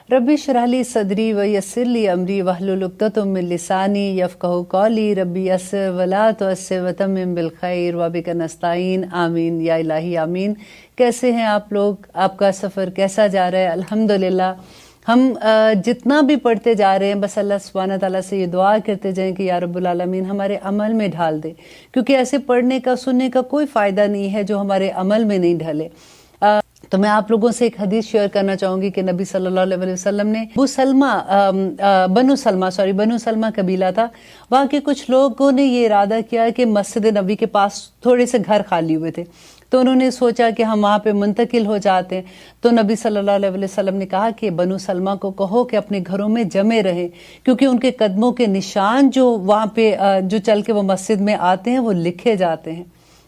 रब्बी इश्रह ली सदरी व यस्सिर ली अमरी वहलुल उक़दतम मिन लिसानी यफ़क़हू क़ौली रब्बी यस्सिर वला तुअस्सिर वतम्मिम बिल खैर व बिका नस्ताईन आमीन या इलाही आमीन। कैसे हैं आप लोग? आपका सफ़र कैसा जा रहा है? अल्हम्दुलिल्लाह हम जितना भी पढ़ते जा रहे हैं बस अल्लाह सुब्हानहू तआला से ये दुआ करते जाएं कि या रब्बुल आलमीन हमारे अमल में ढाल दे, क्योंकि ऐसे पढ़ने का सुनने का कोई फ़ायदा नहीं है जो हमारे अमल में नहीं ढले। तो मैं आप लोगों से एक हदीस शेयर करना चाहूँगी कि नबी सल्लल्लाहु अलैहि वसल्लम ने बनु सलमा कबीला था, वहाँ के कुछ लोगों ने ये इरादा किया कि मस्जिद नबी के पास थोड़े से घर खाली हुए थे, तो उन्होंने सोचा कि हम वहाँ पे मुंतकिल हो जाते हैं। तो नबी सल्लल्लाहु अलैहि वसल्लम ने कहा कि बनु सलमा को कहो कि अपने घरों में जमे रहें, क्योंकि उनके कदमों के निशान जो वहाँ पे जो चल के वो मस्जिद में आते हैं वो लिखे जाते हैं।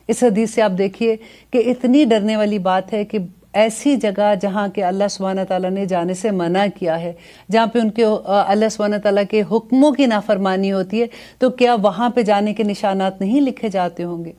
इस हदीस से आप देखिए कि इतनी डरने वाली बात है कि ऐसी जगह जहाँ के अल्लाह सुब्हानहू तआला ने जाने से मना किया है, जहाँ पे उनके अल्लाह सुब्हानहू तआला के हुक्मों की नाफरमानी होती है, तो क्या वहाँ पे जाने के निशानात नहीं लिखे जाते होंगे?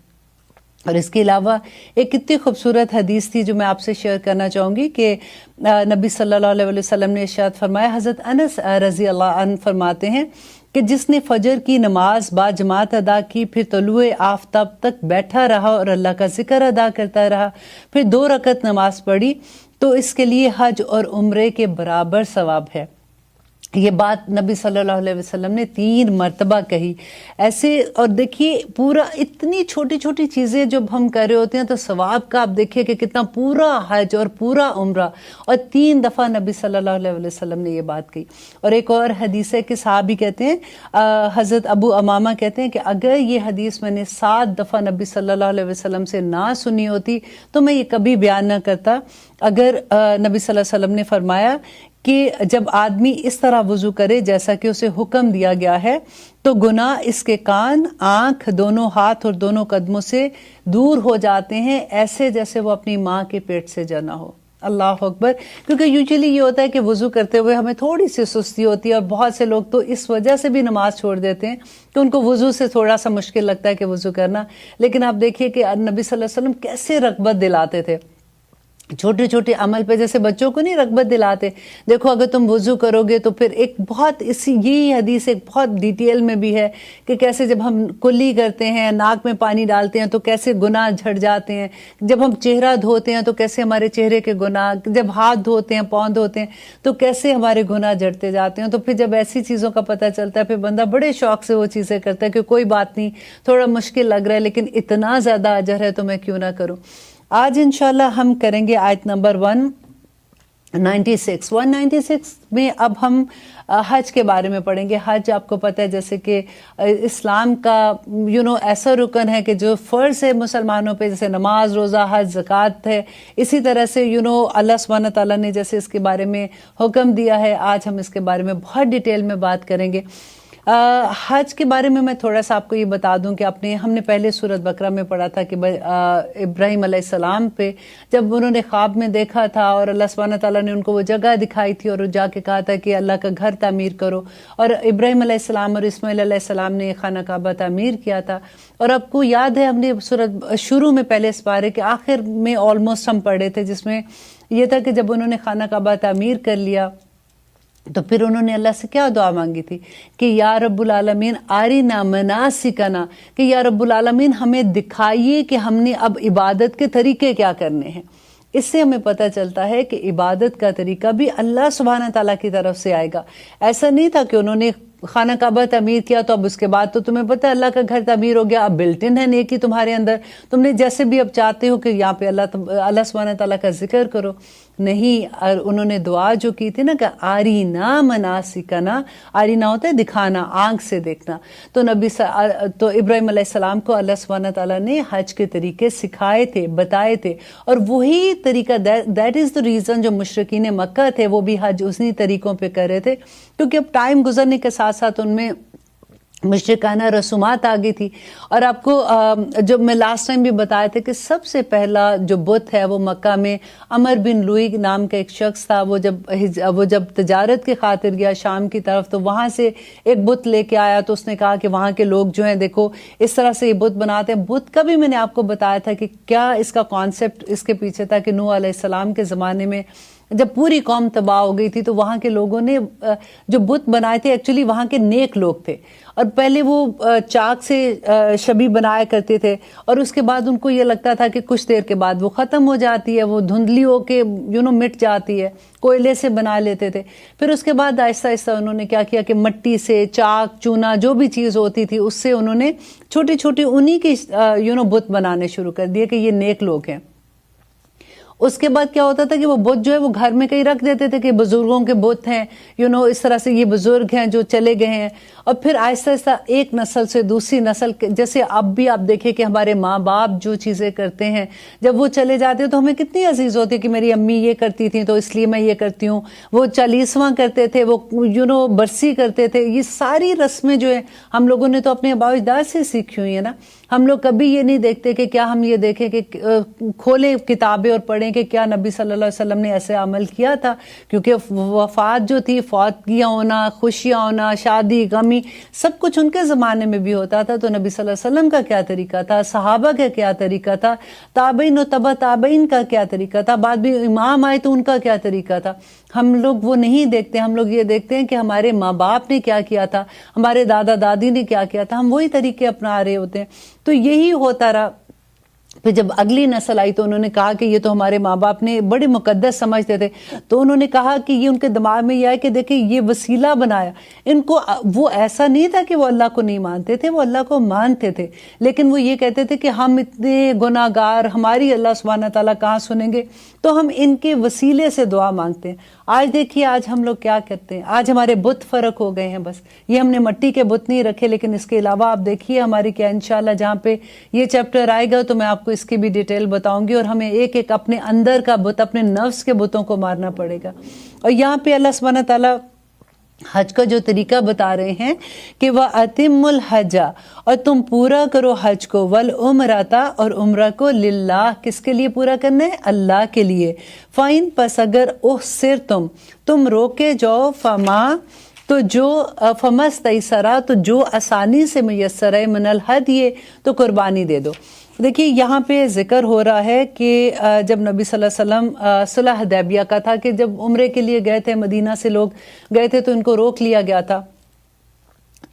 और इसके अलावा एक कितनी खूबसूरत हदीस थी जो मैं आपसे शेयर करना चाहूँगी कि नबी सल्लल्लाहु अलैहि वसल्लम ने इरशाद फरमाया, हज़रत अनस रज़ी अल्लाह अन्हु फरमाते हैं कि जिसने फजर की नमाज बाजमात अदा की, फिर तलुए आफताब तक बैठा रहा और अल्लाह का जिक्र अदा करता रहा, फिर 2 रकत नमाज पढ़ी, तो इसके लिए हज और उम्रे के बराबर सवाब है। ये बात नबी सल्लल्लाहु अलैहि वसल्लम ने 3 मरतबा कही ऐसे। और देखिए पूरा इतनी छोटी छोटी चीज़ें जब हम कर रहे होते हैं तो सवाब का आप देखिए कि कितना, पूरा हज और पूरा उम्रा, और 3 दफ़ा नबी सल्लल्लाहु अलैहि वसल्लम ने ये बात कही। और एक और हदीस है कि साहबी कहते हैं, हज़रत अबू अमामा कहते हैं कि अगर ये हदीस मैंने 7 दफ़ा नबी सल्लल्लाहु अलैहि वसल्लम से ना सुनी होती तो मैं ये कभी बयान ना करता। अगर नबी सल्लल्लाहु अलैहि वसल्लम ने फरमाया कि जब आदमी इस तरह वुज़ू करे जैसा कि उसे हुक्म दिया गया है, तो गुनाह इसके कान, आँख, दोनों हाथ और दोनों कदमों से दूर हो जाते हैं, ऐसे जैसे वो अपनी माँ के पेट से जना हो। अल्लाह अकबर। क्योंकि यूजुअली ये होता है कि वुज़ू करते हुए हमें थोड़ी सी सुस्ती होती है, और बहुत से लोग तो इस वजह से भी नमाज छोड़ देते हैं कि उनको वुज़ू से थोड़ा सा मुश्किल लगता है कि वुज़ू करना। लेकिन आप देखिए कि नबी सल्लल्लाहु अलैहि वसल्लम कैसे रग़बत दिलाते थे छोटे छोटे अमल पे, जैसे बच्चों को नहीं रग़बत दिलाते। देखो अगर तुम वुज़ू करोगे तो फिर एक बहुत यही हदीस एक बहुत डिटेल में भी है कि कैसे जब हम कुल्ली करते हैं, नाक में पानी डालते हैं तो कैसे गुनाह झड़ जाते हैं, जब हम चेहरा धोते हैं तो कैसे हमारे चेहरे के गुनाह, जब हाथ धोते हैं, पाँव धोते हैं तो कैसे हमारे गुनाह झड़ते जाते हैं। तो फिर जब ऐसी चीज़ों का पता चलता है फिर बंदा बड़े शौक से वो चीज़ें करता है कि कोई बात नहीं, थोड़ा मुश्किल लग रहा है लेकिन इतना ज़्यादा अजर है तो मैं क्यों ना करूँ। आज इंशाल्लाह हम करेंगे आयत नंबर 196 में। अब हम हज के बारे में पढ़ेंगे। हज आपको पता है जैसे कि इस्लाम का ऐसा रुकन है कि जो फ़र्ज़ है मुसलमानों पे, जैसे नमाज, रोज़ा, हज, ज़कात है, इसी तरह से अल्लाह सुब्हानहू तआला ने जैसे इसके बारे में हुक्म दिया है। आज हम इसके बारे में बहुत डिटेल में बात करेंगे। हज के बारे में मैं थोड़ा सा आपको ये बता दूं कि हमने पहले सूरत बकरा में पढ़ा था कि इब्राहीम अलैहिस्सलाम पे जब उन्होंने ख्वाब में देखा था और अल्लाह सुब्हानहू तआला ने उनको वो जगह दिखाई थी और जाके कहा था कि अल्लाह का घर तामीर करो, और इब्राहीम अलैहिस्सलाम और इस्माइल अलैहिस्सलाम ने खाना काबा तामीर किया था। और आपको याद है हमने सूरत शुरू में पहले इस बारे के आखिर में ऑलमोस्ट हम पढ़े थे, जिसमें यह था कि जब उन्होंने खाना काबा तामीर कर लिया तो फिर उन्होंने अल्लाह से क्या दुआ मांगी थी कि या रब्बुल आलमीन आरिना मनासिकना, कि या रब्बुल आलमीन हमें दिखाइए कि हमने अब इबादत के तरीके क्या करने हैं। इससे हमें पता चलता है कि इबादत का तरीका भी अल्लाह सुब्हानहू तआला की तरफ से आएगा। ऐसा नहीं था कि उन्होंने खाना काबा तामीर किया तो अब उसके बाद तो तुम्हें पता है अल्लाह का घर तामीर हो गया, अब बिल्टिन है नेकी तुम्हारे अंदर, तुमने जैसे भी अब चाहते हो कि यहाँ पे अल्लाह सुब्हानहू तआला का जिक्र करो। नहीं, और उन्होंने दुआ जो की थी ना कि आरीना मनासिकना, आरीना होता है दिखाना, आंख से देखना। तो इब्राहीम अलैहिस्सलाम को अल्लाह सुब्हानहू तआला ने हज के तरीके सिखाए थे, बताए थे, और वही तरीका दैट इज़ द रीज़न जो मुशरिकीन मक्का थे वो भी हज उसी तरीकों पे कर रहे थे, क्योंकि अब टाइम गुजरने के साथ साथ उनमें मुशरिकाना रसूमात आ गई थी। और आपको जो मैं लास्ट टाइम भी बताया था कि सबसे पहला जो बुत है वो मक्का में अमर बिन लुई नाम का एक शख्स था। वो जब तजारत की खातिर गया शाम की तरफ तो वहाँ से एक बुत लेके आया, तो उसने कहा कि वहाँ के लोग जो हैं देखो इस तरह से ये बुत बनाते हैं। बुत का भी मैंने आपको बताया था कि क्या इसका कॉन्सेप्ट इसके पीछे था कि नूह अलैहिस्सलाम के ज़माने में जब पूरी कौम तबाह हो गई थी तो वहाँ के लोगों ने जो बुत बनाए थे एक्चुअली वहाँ के नेक लोग थे, और पहले वो चाक से शबी बनाया करते थे, और उसके बाद उनको ये लगता था कि कुछ देर के बाद वो ख़त्म हो जाती है, वो धुंधली हो के मिट जाती है, कोयले से बना लेते थे। फिर उसके बाद आहिस्ता आहिस्ता उन्होंने क्या किया कि मट्टी से, चाक चूना जो भी चीज़ होती थी उससे उन्होंने छोटी छोटी उन्हीं की बुत बनाने शुरू कर दिए कि ये नेक लोग हैं। उसके बाद क्या होता था कि वो बुत जो है वो घर में कहीं रख देते थे कि बुजुर्गों के बुत हैं, इस तरह से ये बुजुर्ग हैं जो चले गए हैं। और फिर आहिस्ता आहिस्ता एक नस्ल से दूसरी नस्ल, जैसे अब भी आप देखिए कि हमारे माँ बाप जो चीज़ें करते हैं जब वो चले जाते हैं तो हमें कितनी अजीज़ होती है कि मेरी अम्मी ये करती थी तो इसलिए मैं ये करती हूँ। वो 40वां करते थे, वो बरसी करते थे। ये सारी रस्में जो है हम लोगों ने तो अपने आबा अजदाद से सीखी हुई है ना। हम लोग कभी ये नहीं देखते कि क्या हम ये देखें कि खोलें किताबें और पढ़ें कि क्या नबी सल्लल्लाहु अलैहि वसल्लम ने ऐसे अमल किया था, क्योंकि वफ़ात जो थी, फौतगियाँ होना, खुशियाँ होना, शादी गमी, सब कुछ उनके ज़माने में भी होता था। तो नबी सल्लल्लाहु अलैहि वसल्लम का क्या तरीका था, सहाबा का क्या तरीका था, ताबईन और तबा ताबईन का क्या तरीका था, बाद में इमाम आए तो उनका क्या तरीका था, हम लोग वो नहीं देखते। हम लोग ये देखते हैं कि हमारे माँ बाप ने क्या किया था, हमारे दादा दादी ने क्या किया था, हम वही तरीके अपना रहे होते हैं। तो यही होता रहा। फिर जब अगली नस्ल आई तो उन्होंने कहा कि ये तो हमारे माँ बाप ने बड़े मुकद्दस समझते थे, तो उन्होंने कहा कि ये उनके दिमाग में यह है कि देखिए ये वसीला बनाया इनको। वो ऐसा नहीं था कि वो अल्लाह को नहीं मानते थे, वो अल्लाह को मानते थे, लेकिन वो ये कहते थे कि हम इतने गुनाहगार, हमारी अल्लाह सुब्हानहू तआला कहाँ सुनेंगे, तो हम इनके वसीले से दुआ मांगते हैं। आज देखिए आज हम लोग क्या करते हैं, आज हमारे बुत फ़र्क हो गए हैं। बस ये हमने मिट्टी के बुत नहीं रखे, लेकिन इसके अलावा आप देखिए हमारी क्या, इंशाल्लाह जहाँ पे ये चैप्टर आएगा तो मैं आपको इसकी भी डिटेल बताऊंगी, और हमें एक एक अपने अंदर का बुत, अपने नफ्स के बुतों को मारना पड़ेगा। और यहाँ पे अल्लाह सुब्हानहू तआला हज का जो तरीका बता रहे हैं कि वह अतिमुल हजा, और तुम पूरा करो हज को, वल उमराता, और उम्रा को, लिल्लाह, किसके लिए पूरा करना है, अल्लाह के लिए। फाइन पस अगर ओह सिर तुम रोके जाओ, फमा, तो जो फमस तैसरा, तो जो आसानी से मुयस्सर है, मिनल हदिये, तो कुर्बानी दे दो। देखिए यहाँ पे जिक्र हो रहा है कि जब नबी सल्लल्लाहु अलैहि वसल्लम सुलह हुदैबिया का था कि जब उम्रे के लिए गए थे, मदीना से लोग गए थे तो इनको रोक लिया गया था।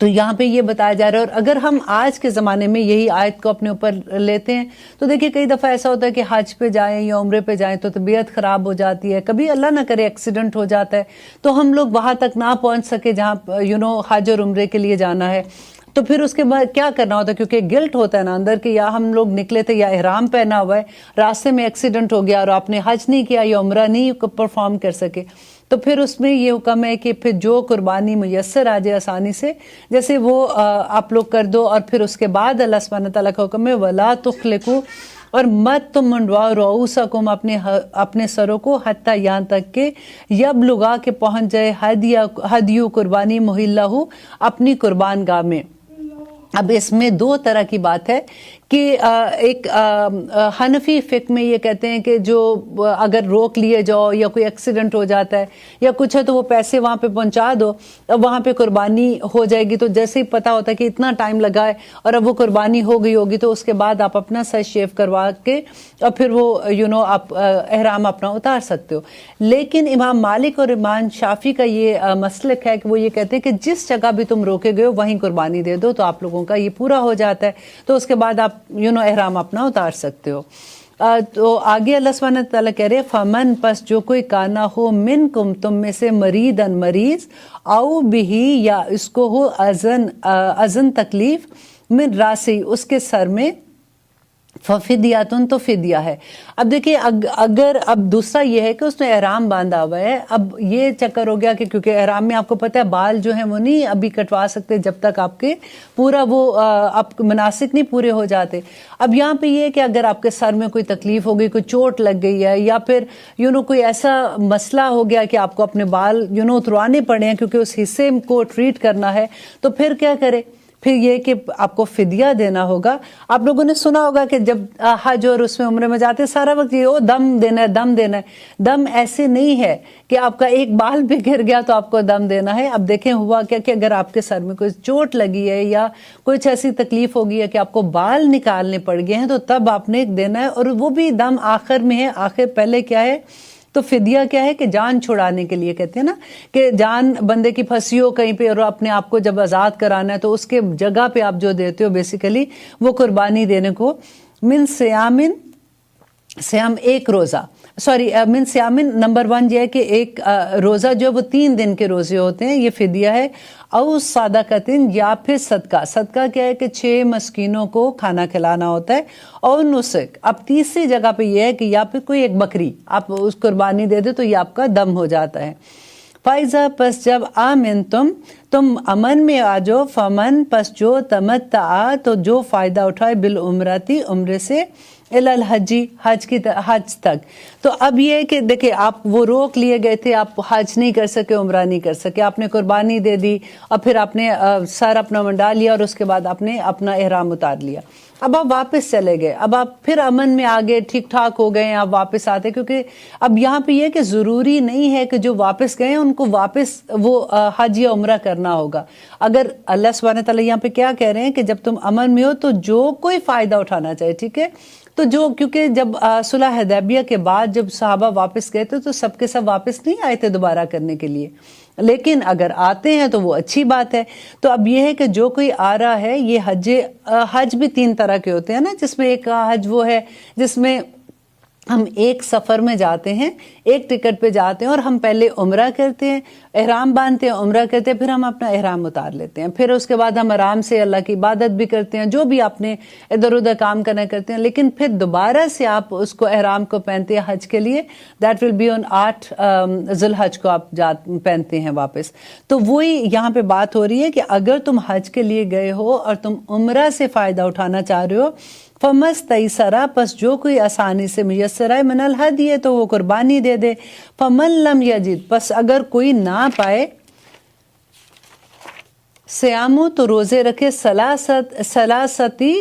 तो यहाँ पे ये बताया जा रहा है। और अगर हम आज के ज़माने में यही आयत को अपने ऊपर लेते हैं तो देखिए कई दफ़ा ऐसा होता है कि हज पे जाएं या उम्रे पे जाएं तो तबीयत ख़राब हो जाती है, कभी अल्लाह ना करे एक्सीडेंट हो जाता है, तो हम लोग वहाँ तक ना पहुँच सके जहाँ हज और उम्रे के लिए जाना है। तो फिर उसके बाद क्या करना होता है, क्योंकि गिल्ट होता है ना अंदर कि या हम लोग निकले थे या इहराम पहना हुआ है, रास्ते में एक्सीडेंट हो गया और आपने हज नहीं किया या उम्रा नहीं परफॉर्म कर सके, तो फिर उसमें ये हुक्म है कि फिर जो कुर्बानी मुयस्सर आ जाए आसानी से, जैसे वो आप लोग कर दो। और फिर उसके बाद अल्लाह सुब्हानहू तआला का हुक्म है, वला तुखलिकू, और मत तुम मुंडवाओ, रऊसकुम, अपने सरों को, हत्ता यहाँ तक के यबलुगा के पहुँच जाए, हदियु कुर्बानी, मुहिल्लहु, अपनी कुर्बान गाह में। अब इसमें दो तरह की बात है कि एक हनफी फ़िक़्ह में ये कहते हैं कि जो अगर रोक लिए जाओ या कोई एक्सीडेंट हो जाता है या कुछ है तो वो पैसे वहाँ पे पहुँचा दो, अब वहाँ पे कुर्बानी हो जाएगी। तो जैसे ही पता होता है कि इतना टाइम लगा है और अब वो कुर्बानी हो गई होगी, तो उसके बाद आप अपना सर शेव करवा के और फिर वो आप एहराम अपना उतार सकते हो। लेकिन इमाम मालिक और इमाम शाफी का ये मसलक है कि वो ये कहते हैं कि जिस जगह भी तुम रोके गए हो वहीं कुर्बानी दे दो, तो आप लोगों का ये पूरा हो जाता है, तो उसके बाद आप एहराम अपना उतार सकते हो। तो आगे अल्लाह सुब्हानहू तआला कह रहे हैं, फमन, पस जो कोई काना हो, मिनकुम, तुम में से, मरीदन, मरीज, आओ बिही, या इसको हो अजन तकलीफ, मिन रासी, उसके सर में, फफिदियातुन, तो फिदिया है। अब देखिए अगर अब दूसरा ये है कि उसने एहराम बांधा हुआ है, अब ये चक्कर हो गया कि क्योंकि एहराम में आपको पता है बाल जो हैं वो नहीं अभी कटवा सकते जब तक आपके पूरा वो आप मनासिक नहीं पूरे हो जाते। अब यहाँ पे ये है कि अगर आपके सर में कोई तकलीफ हो गई, कोई चोट लग गई है, या फिर कोई ऐसा मसला हो गया कि आपको अपने बाल उतरवाने पड़े हैं क्योंकि उस हिस्से को ट्रीट करना है, तो फिर क्या करे, फिर ये कि आपको फिदिया देना होगा। आप लोगों ने सुना होगा कि जब हज और उसमें उम्रे में जाते सारा वक्त ये दम देना है, दम देना है। दम ऐसे नहीं है कि आपका एक बाल भी गिर गया तो आपको दम देना है। अब देखें हुआ क्या कि अगर आपके सर में कोई चोट लगी है या कुछ ऐसी तकलीफ हो गई है कि आपको बाल निकालने पड़ गए हैं, तो तब आपने देना है, और वो भी दम आखिर में है। आखिर पहले क्या है تو فدیہ کیا ہے کہ جان چھڑانے کے لیے کہتے ہیں نا کہ جان بندے کی پھنسی ہو کہیں پہ اور اپنے آپ کو جب آزاد کرانا ہے تو اس کے جگہ پہ آپ جو دیتے ہو بیسیکلی وہ قربانی دینے کو من سیام ایک روزہ من سیامن نمبر 1 یہ ہے کہ ایک روزہ جو وہ 3 دن کے روزے ہوتے ہیں، یہ فدیہ ہے، او صدقتن یا پھر صدقہ کیا ہے کہ 6 مسکینوں کو کھانا کھلانا ہوتا ہے، اور نسک اب تیسری جگہ پہ یہ ہے کہ یا پھر کوئی ایک بکری آپ اس قربانی دے دے تو یہ آپ کا دم ہو جاتا ہے۔ فائزہ پس جب آمن تم امن میں آ جاؤ، فمن پس جو تمتع تو جو فائدہ اٹھائے بالعمرتی عمرے سے حج تک۔ تو اب یہ ہے کہ دیکھیں آپ وہ روک لیے گئے تھے، آپ حج نہیں کر سکے، عمرہ نہیں کر سکے، آپ نے قربانی دے دی اور پھر آپ نے سر اپنا منڈا لیا اور اس کے بعد آپ نے اپنا احرام اتار لیا، اب آپ واپس چلے گئے، اب آپ پھر امن میں آگے ٹھیک ٹھاک ہو گئے ہیں، آپ واپس آتے، کیونکہ اب یہاں پہ یہ کہ ضروری نہیں ہے کہ جو واپس گئے ہیں ان کو واپس وہ حج یا عمرہ کرنا ہوگا۔ اگر اللہ سبحانہ تعالیٰ یہاں پہ کیا کہہ رہے ہیں کہ جب تم امن میں ہو تو جو کوئی فائدہ اٹھانا چاہے، ٹھیک ہے، تو کیونکہ جب صلح حدیبیہ کے بعد جب صحابہ واپس گئے تھے تو سب کے سب واپس نہیں آئے تھے دوبارہ کرنے کے لیے، لیکن اگر آتے ہیں تو وہ اچھی بات ہے۔ تو اب یہ ہے کہ جو کوئی آ رہا ہے، یہ حج بھی 3 طرح کے ہوتے ہیں نا، جس میں ایک حج وہ ہے جس میں ہم ایک سفر میں جاتے ہیں، ایک ٹکٹ پہ جاتے ہیں اور ہم پہلے عمرہ کرتے ہیں، احرام باندھتے ہیں، عمرہ کرتے ہیں، پھر ہم اپنا احرام اتار لیتے ہیں، پھر اس کے بعد ہم آرام سے اللہ کی عبادت بھی کرتے ہیں، جو بھی آپ نے ادھر ادھر کام کرنا کرتے ہیں، لیکن پھر دوبارہ سے آپ اس کو احرام کو پہنتے ہیں حج کے لیے، دیٹ ول بی آن 8 ذی الحج کو آپ پہنتے ہیں واپس۔ تو وہی یہاں پہ بات ہو رہی ہے کہ اگر تم حج کے لیے گئے ہو اور تم عمرہ سے فائدہ اٹھانا چاہ رہے ہو، فمستیسرا پس جو کوئی آسانی سے میسر ہے من الہدی ہے تو وہ قربانی دے دے، فمن لم یجد پس اگر کوئی نہ پائے، سیامو تو روزے رکھے سلاستی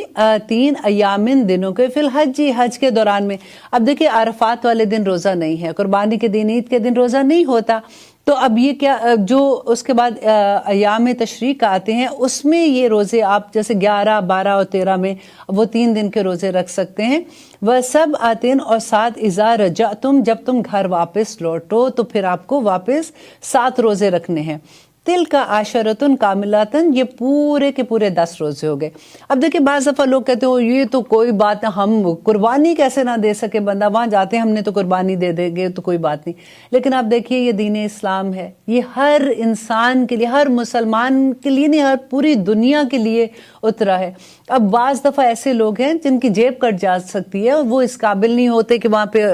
3 ایامن دنوں کے فی الحج حج کے دوران میں۔ اب دیکھیں عرفات والے دن روزہ نہیں ہے، قربانی کے دن عید کے دن روزہ نہیں ہوتا، تو اب یہ کیا جو اس کے بعد ایام تشریق آتے ہیں اس میں یہ روزے آپ جیسے 11 12 اور 13 میں وہ 3 دن کے روزے رکھ سکتے ہیں۔ وہ سب آتین اور 7 اذا رجعتم جب تم گھر واپس لوٹو تو پھر آپ کو واپس 7 روزے رکھنے ہیں۔ تل کا عشرۃ کاملۃ یہ پورے کے پورے 10 روزے ہو گئے۔ اب دیکھیں بعض دفعہ لوگ کہتے ہیں یہ تو کوئی بات ہے، ہم قربانی کیسے نہ دے سکے، بندہ وہاں جاتے ہیں ہم نے تو قربانی دے دیں گے تو کوئی بات نہیں، لیکن آپ دیکھیے یہ دین اسلام ہے، یہ ہر انسان کے لیے، ہر مسلمان کے لیے نہیں، ہر پوری دنیا کے لیے اترا ہے۔ اب بعض دفعہ ایسے لوگ ہیں جن کی جیب کٹ جا سکتی ہے اور وہ اس قابل نہیں ہوتے کہ وہاں پہ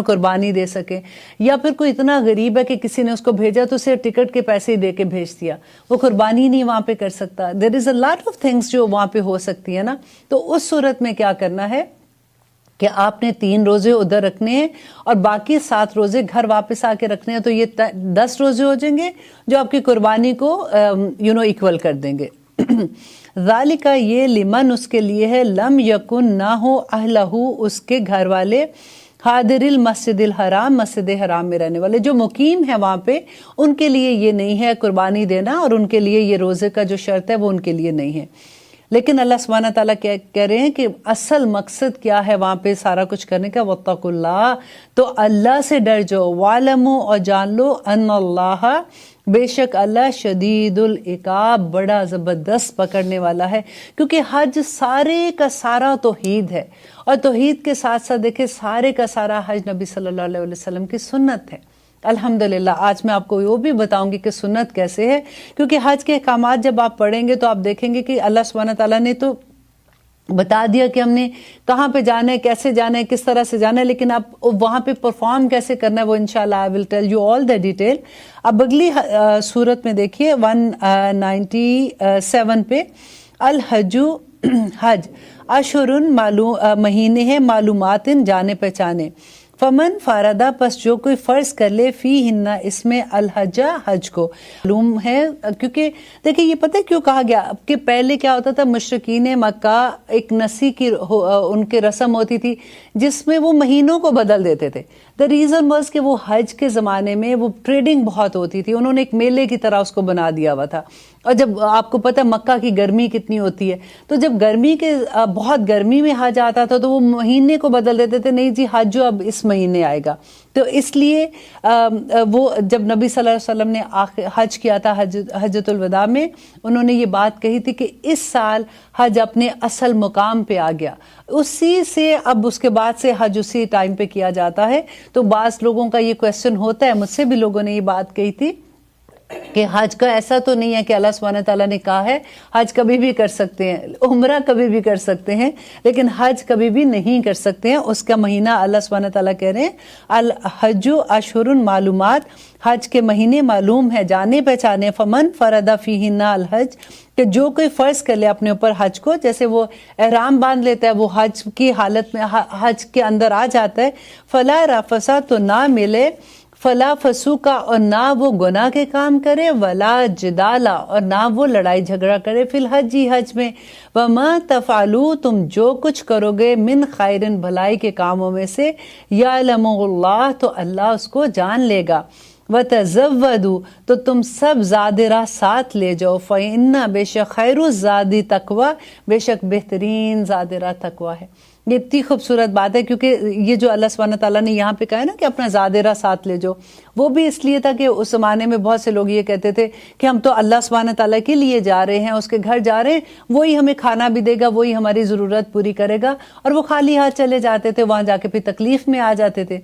قربانی دے سکے، یا پھر کوئی اتنا غریب ہے کہ کسی نے اس کو بھیجا تو اسے ٹکٹ کے پیسے ہی دے کے بھیج دیا، وہ قربانی نہیں وہاں پہ کر سکتا۔ دیر از اے لاٹ آف تھنگس جو وہاں پہ ہو سکتی ہے نا، تو اس صورت میں کیا کرنا ہے کہ آپ نے 3 روزے ادھر رکھنے ہیں اور باقی 7 روزے گھر واپس آ کے رکھنے ہیں، تو یہ 10 روزے ہو جائیں گے جو آپ کی قربانی کو ایکول کر دیں گے۔ ذالک یہ لمن اس کے لیے ہے لم یکن نہ ہو اہلہ اس کے گھر والے، حاضر المسجد الحرام مسجد حرام میں رہنے والے، جو مقیم ہے وہاں پہ ان کے لیے یہ نہیں ہے قربانی دینا، اور ان کے لیے یہ روزے کا جو شرط ہے وہ ان کے لیے نہیں ہے۔ لیکن اللہ سبحانہ تعالیٰ کہہ رہے ہیں کہ اصل مقصد کیا ہے وہاں پہ سارا کچھ کرنے کا، واتقوا اللہ، تو اللہ سے ڈر جاؤ، وَاعْلَمُوا اور جان لو، ان اللہ بے شک اللہ شدید العقاب بڑا زبردست پکڑنے والا ہے، کیونکہ حج سارے کا سارا توحید ہے، اور توحید کے ساتھ ساتھ دیکھیں سارے کا سارا حج نبی صلی اللہ علیہ وسلم کی سنت ہے۔ الحمدللہ آج میں آپ کو وہ بھی بتاؤں گی کہ سنت کیسے ہے، کیونکہ حج کے احکامات جب آپ پڑھیں گے تو آپ دیکھیں گے کہ اللہ سبحانہ تعالیٰ نے تو بتا دیا کہ ہم نے کہاں پہ جانا ہے، کیسے جانا ہے، کس طرح سے جانا ہے، لیکن آپ وہاں پہ پرفارم کیسے کرنا ہے وہ انشاءاللہ I will tell you all the detail۔ اب اگلی صورت میں دیکھیے 197 پہ، الحج حج اشہرن مہینے ہیں، معلومات جانے پہچانے، فمن فاردا پس جو کوئی فرض کر لے فی ہننا اس میں الحج حج کو، معلوم ہے کیونکہ دیکھیں یہ پتہ کیوں کہا گیا کہ پہلے کیا ہوتا تھا، مشرکین مکہ ایک نسی کی ان کے رسم ہوتی تھی جس میں وہ مہینوں کو بدل دیتے تھے، The reason was کہ وہ حج کے زمانے میں وہ ٹریڈنگ بہت ہوتی تھی، انہوں نے ایک میلے کی طرح اس کو بنا دیا ہوا تھا. اور جب آپ کو پتہ مکہ کی گرمی کتنی ہوتی ہے، تو جب گرمی کے بہت گرمی میں حج آتا تھا تو وہ مہینے کو بدل دیتے تھے، نہیں جی حج جو اب اس مہینے آئے گا. تو اس لیے وہ جب نبی صلی اللہ علیہ وسلم نے حج کیا تھا حجۃ الوداع میں، انہوں نے یہ بات کہی تھی کہ اس سال حج اپنے اصل مقام پہ آ گیا. اسی سے اب اس کے بعد سے حج اسی ٹائم پہ کیا جاتا ہے. تو بعض لوگوں کا یہ کویسچن ہوتا ہے، مجھ سے بھی لوگوں نے یہ بات کہی تھی کہ حج کا ایسا تو نہیں ہے کہ اللہ سبحانہ تعالیٰ نے کہا ہے حج کبھی بھی کر سکتے ہیں، عمرہ کبھی بھی کر سکتے ہیں، لیکن حج کبھی بھی نہیں کر سکتے ہیں. اس کا مہینہ اللہ سبحانہ تعالیٰ کہہ رہے ہیں الحج اشہر معلومات، حج کے مہینے معلوم ہے جانے پہچانے. فمن فرض فیہن الحج، کہ جو کوئی فرض کر لے اپنے اوپر حج کو، جیسے وہ احرام باندھ لیتا ہے، وہ حج کی حالت میں حج کے اندر آ جاتا ہے. فلا رفث، تو نہ ملے، فلا فسوقا، اور نہ وہ گناہ کے کام کرے، ولا جدالا، اور نہ وہ لڑائی جھگڑا کرے، فی الحج، حج میں. وما تفعلوا، تم جو کچھ کرو گے، من خیرن، بھلائی کے کاموں میں سے، یعلم اللہ، تو اللہ اس کو جان لے گا. وتزودوا، تو تم سب زاد راہ ساتھ لے جاؤ. فإن، بے شک، خیر الزاد تقوی، بے شک بہترین زاد راہ تقوی ہے. یہ اتنی خوبصورت بات ہے، کیونکہ یہ جو اللہ سبحانہ تعالیٰ نے یہاں پہ کہا ہے نا کہ اپنا زاد راہ ساتھ لے جاؤ، وہ بھی اس لیے تھا کہ اس زمانے میں بہت سے لوگ یہ کہتے تھے کہ ہم تو اللہ سبحانہ تعالیٰ کے لیے جا رہے ہیں، اس کے گھر جا رہے ہیں، وہی ہمیں کھانا بھی دے گا، وہی ہماری ضرورت پوری کرے گا، اور وہ خالی ہاتھ چلے جاتے تھے، وہاں جا کے پھر تکلیف میں آ جاتے تھے.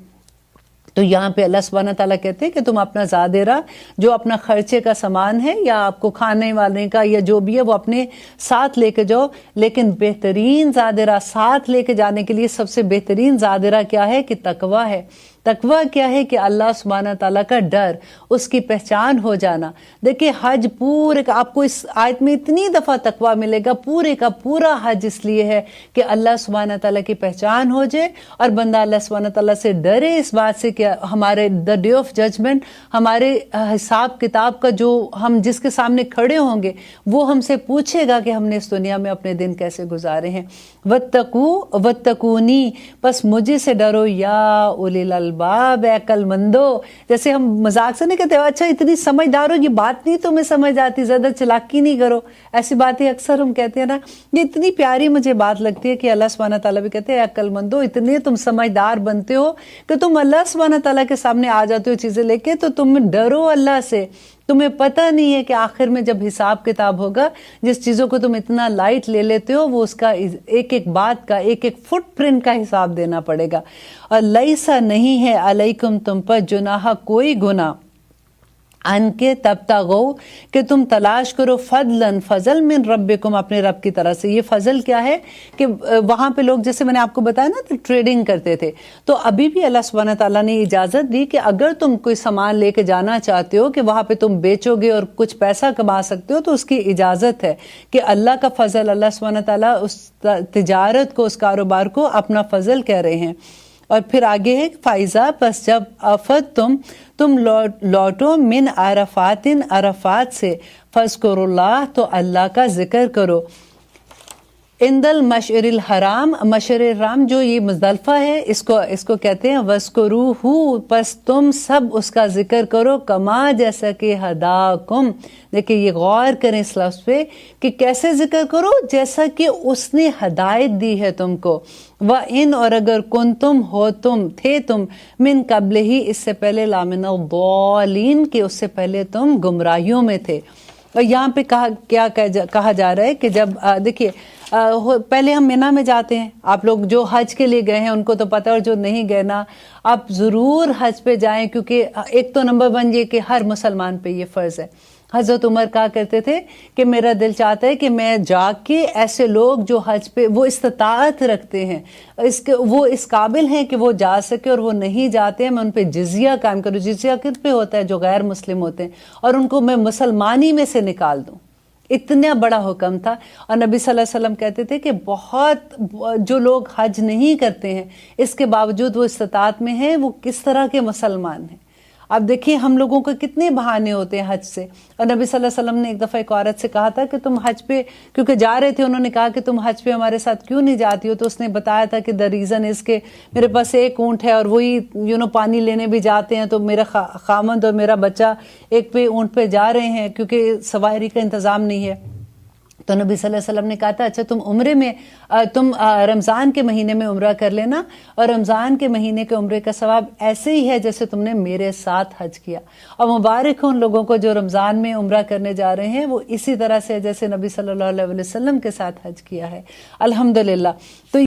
تو یہاں پہ اللہ سبحانہ تعالیٰ کہتے ہیں کہ تم اپنا زاد راہ، جو اپنا خرچے کا سامان ہے یا آپ کو کھانے والے کا یا جو بھی ہے، وہ اپنے ساتھ لے کے جاؤ. لیکن بہترین زاد راہ ساتھ لے کے جانے کے لیے سب سے بہترین زاد راہ کیا ہے کہ تقوی ہے. تقوی کیا ہے کہ اللہ سبحانہ تعالیٰ کا ڈر، اس کی پہچان ہو جانا. دیکھیں حج پورے کا آپ کو اس آیت میں اتنی دفعہ تقوی ملے گا، پورے کا پورا حج اس لیے ہے کہ اللہ سبحانہ تعالیٰ کی پہچان ہو جائے اور بندہ اللہ سبحانہ تعالیٰ سے ڈرے اس بات سے کہ ہمارے دا ڈے آف ججمنٹ، ہمارے حساب کتاب کا جو ہم جس کے سامنے کھڑے ہوں گے، وہ ہم سے پوچھے گا کہ ہم نے اس دنیا میں اپنے دن کیسے گزارے ہیں. وَاتَّقُونِی، پس مجھے سے ڈرو، یا اولی الالباب، اے عقل مندو. جیسے ہم مذاق سے نہیں کہتے اچھا اتنی سمجھدار ہو، یہ بات نہیں تمہیں سمجھ آتی، زیادہ چلاکی نہیں کرو، ایسی باتیں اکثر ہم کہتے ہیں نا. یہ اتنی پیاری مجھے بات لگتی ہے کہ اللہ سبحانہ تعالیٰ بھی کہتے ہیں اے عقل مندو، اتنے تم سمجھدار بنتے ہو کہ تم اللہ سبحانہ تعالیٰ کے سامنے آ جاتے ہو چیزیں لے کے، تو تم ڈرو اللہ سے. تمہیں پتہ نہیں ہے کہ آخر میں جب حساب کتاب ہوگا، جس چیزوں کو تم اتنا لائٹ لے لیتے ہو، وہ اس کا ایک ایک بات کا، ایک ایک فٹ پرنٹ کا حساب دینا پڑے گا. اور لیسا، نہیں ہے، علیکم، تم پر، جناح، کوئی گناہ، ان کے تبتغو، کہ تم تلاش کرو، فضلاً، فضل، من ربکم، اپنے رب کی طرح سے. یہ فضل کیا ہے کہ وہاں پہ لوگ، جیسے میں نے آپ کو بتایا نا، ٹریڈنگ کرتے تھے، تو ابھی بھی اللہ سبحانہ تعالیٰ نے اجازت دی کہ اگر تم کوئی سامان لے کے جانا چاہتے ہو کہ وہاں پہ تم بیچو گے اور کچھ پیسہ کما سکتے ہو، تو اس کی اجازت ہے کہ اللہ کا فضل، اللہ سبحانہ تعالیٰ اس تجارت کو، اس کاروبار کو اپنا فضل کہہ رہے ہیں. اور پھر آگے ہے فائزہ، پس جب افت تم لوٹو، من عرفات، عرفات سے، فاذکروا اللہ، تو اللہ کا ذکر کرو. عند المشعر الحرام، مشعر الحرام جو یہ مزدلفہ ہے، اس کو کہتے ہیں وَاذْكُرُوهُ، پس تم سب اس کا ذکر کرو، کما، جیسا کہ ہداکم. دیکھیں یہ غور کریں اس لفظ پہ کہ کیسے ذکر کرو، جیسا کہ اس نے ہدایت دی ہے تم کو. وَإِنْ، اور اگر کنتم، ہو تم، تھے تم، من قبل ہی، اس سے پہلے، لامن الضالین، کہ اس سے پہلے تم گمراہیوں میں تھے. اور یہاں پہ کیا کہا جا رہا ہے کہ جب دیکھیے پہلے ہم مینا میں جاتے ہیں، آپ لوگ جو حج کے لیے گئے ہیں ان کو تو پتہ، اور جو نہیں گئے نا، آپ ضرور حج پہ جائیں، کیونکہ ایک تو نمبر 1 یہ کہ ہر مسلمان پہ یہ فرض ہے. حضرت عمر کہا کرتے تھے کہ میرا دل چاہتا ہے کہ میں جا کے ایسے لوگ جو حج پہ وہ استطاعت رکھتے ہیں، وہ اس قابل ہیں کہ وہ جا سکے اور وہ نہیں جاتے ہیں، میں ان پہ جزیہ قائم کروں. جزیہ کس پہ ہوتا ہے؟ جو غیر مسلم ہوتے ہیں، اور ان کو میں مسلمانی میں سے نکال دوں. اتنا بڑا حکم تھا. اور نبی صلی اللہ علیہ وسلم کہتے تھے کہ بہت جو لوگ حج نہیں کرتے ہیں، اس کے باوجود وہ استطاعت میں ہیں، وہ کس طرح کے مسلمان ہیں. اب دیکھیں ہم لوگوں کو کتنے بہانے ہوتے ہیں حج سے. اور نبی صلی اللہ علیہ وسلم نے ایک دفعہ ایک عورت سے کہا تھا کہ تم حج پہ کیونکہ جا رہے تھے, انہوں نے کہا کہ تم حج پہ ہمارے ساتھ کیوں نہیں جاتی ہو, تو اس نے بتایا تھا کہ دا ریزن اس کے میرے پاس ایک اونٹ ہے اور وہی پانی لینے بھی جاتے ہیں, تو میرا خامند اور میرا بچہ ایک پہ اونٹ پہ جا رہے ہیں کیونکہ سواری کا انتظام نہیں ہے. تو نبی صلی اللہ علیہ وسلم نے کہا تھا اچھا تم رمضان کے مہینے میں عمرہ کر لینا, اور رمضان کے مہینے کے عمرے کا ثواب ایسے ہی ہے جیسے تم نے میرے ساتھ حج کیا. اور مبارک ہوں ان لوگوں کو جو رمضان میں عمرہ کرنے جا رہے ہیں, وہ اسی طرح سے جیسے نبی صلی اللہ علیہ وسلم کے ساتھ حج کیا ہے. الحمدللہ. تو